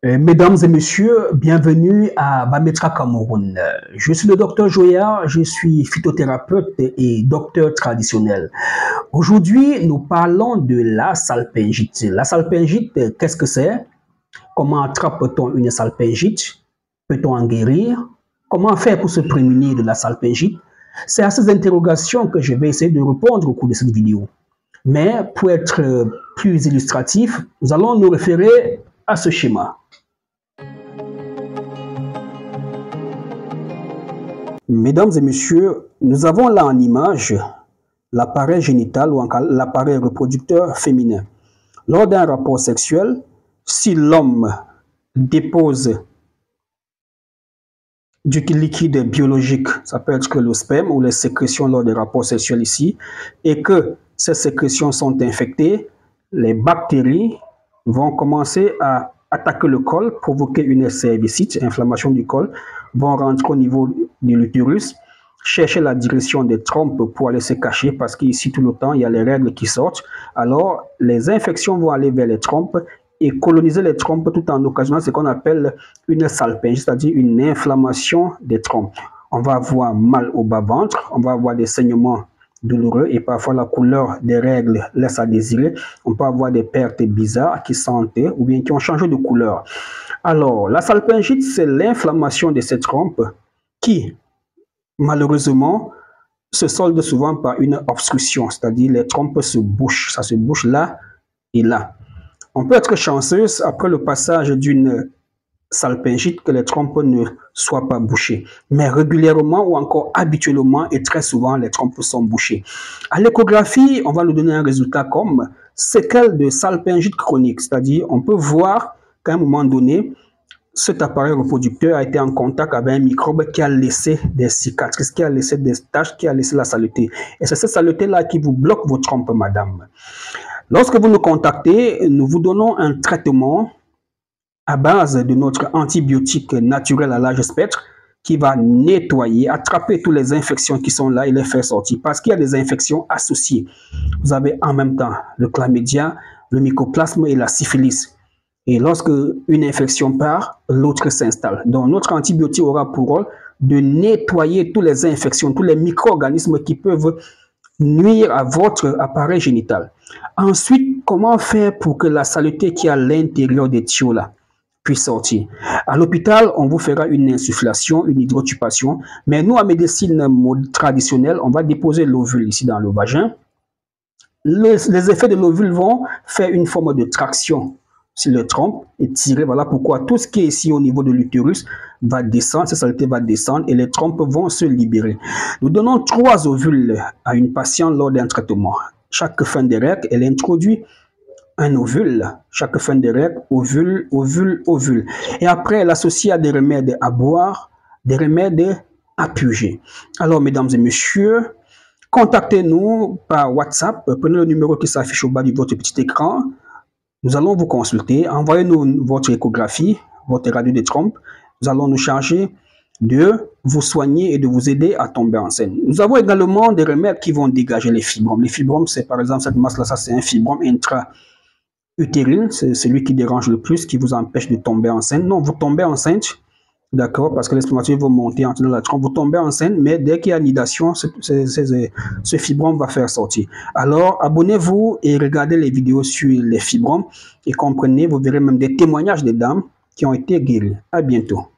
Mesdames et messieurs, bienvenue à Bametra Cameroun. Je suis le docteur Joya, je suis phytothérapeute et docteur traditionnel. Aujourd'hui, nous parlons de la salpingite. La salpingite, qu'est-ce que c'est? Comment attrape-t-on une salpingite? Peut-on en guérir? Comment faire pour se prémunir de la salpingite? C'est à ces interrogations que je vais essayer de répondre au cours de cette vidéo. Mais pour être plus illustratif, nous allons nous référer à ce schéma. Mesdames et messieurs, nous avons là en image l'appareil génital ou encore l'appareil reproducteur féminin. Lors d'un rapport sexuel, si l'homme dépose du liquide biologique, ça peut être que le sperme ou les sécrétions lors des rapports sexuels ici, et que ces sécrétions sont infectées, les bactéries vont commencer à attaquer le col, provoquer une cervicite, inflammation du col, vont rentrer au niveau de l'utérus, chercher la direction des trompes pour aller se cacher parce qu'ici tout le temps il y a les règles qui sortent. Alors les infections vont aller vers les trompes et coloniser les trompes tout en occasionnant ce qu'on appelle une salpingite, c'est-à-dire une inflammation des trompes. On va avoir mal au bas-ventre, on va avoir des saignements douloureux et parfois la couleur des règles laisse à désirer. On peut avoir des pertes bizarres qui sentent ou bien qui ont changé de couleur. Alors, la salpingite, c'est l'inflammation de ces trompes qui, malheureusement, se solde souvent par une obstruction, c'est-à-dire les trompes se bouchent, ça se bouche là et là. On peut être chanceuse après le passage d'une salpingite que les trompes ne soient pas bouchées. Mais régulièrement ou encore habituellement et très souvent, les trompes sont bouchées. À l'échographie, on va nous donner un résultat comme séquelles de salpingite chronique, c'est-à-dire on peut voir qu'à un moment donné, cet appareil reproducteur a été en contact avec un microbe qui a laissé des cicatrices, qui a laissé des taches, qui a laissé la saleté. Et c'est cette saleté-là qui vous bloque vos trompes, madame. Lorsque vous nous contactez, nous vous donnons un traitement à base de notre antibiotique naturel à large spectre qui va nettoyer, attraper toutes les infections qui sont là et les faire sortir. Parce qu'il y a des infections associées. Vous avez en même temps le chlamydia, le mycoplasme et la syphilis. Et lorsque une infection part, l'autre s'installe. Donc notre antibiotique aura pour rôle de nettoyer toutes les infections, tous les micro-organismes qui peuvent nuire à votre appareil génital. Ensuite, comment faire pour que la saleté qui est à l'intérieur des tuyaux là puisse sortir? À l'hôpital, on vous fera une insufflation, une hydrotubation, mais nous, en médecine traditionnelle, on va déposer l'ovule ici dans le vagin. Les effets de l'ovule vont faire une forme de traction sur le trompe et tirer. Voilà pourquoi tout ce qui est ici au niveau de l'utérus va descendre, cette saleté va descendre et les trompes vont se libérer. Nous donnons 3 ovules à une patiente lors d'un traitement. Chaque fin de règle, elle introduit un ovule. Chaque fin de règle, ovule, ovule, ovule. Et après, elle associe à des remèdes à boire, des remèdes à puger. Alors, mesdames et messieurs, contactez-nous par WhatsApp. Prenez le numéro qui s'affiche au bas de votre petit écran. Nous allons vous consulter. Envoyez-nous votre échographie, votre radio de trompe. Nous allons nous charger de vous soigner et de vous aider à tomber enceinte. Nous avons également des remèdes qui vont dégager les fibromes. Les fibromes, c'est par exemple cette masse-là, ça c'est un fibrome intra-utérine. C'est celui qui dérange le plus, qui vous empêche de tomber enceinte. Non, vous tombez enceinte. D'accord, parce que les spermatozoïdes vont monter en dessous de la trompe, vous tombez enceinte, mais dès qu'il y a nidation, ce fibrome va faire sortir. Alors, abonnez-vous et regardez les vidéos sur les fibromes et comprenez, vous verrez même des témoignages des dames qui ont été guéries. À bientôt.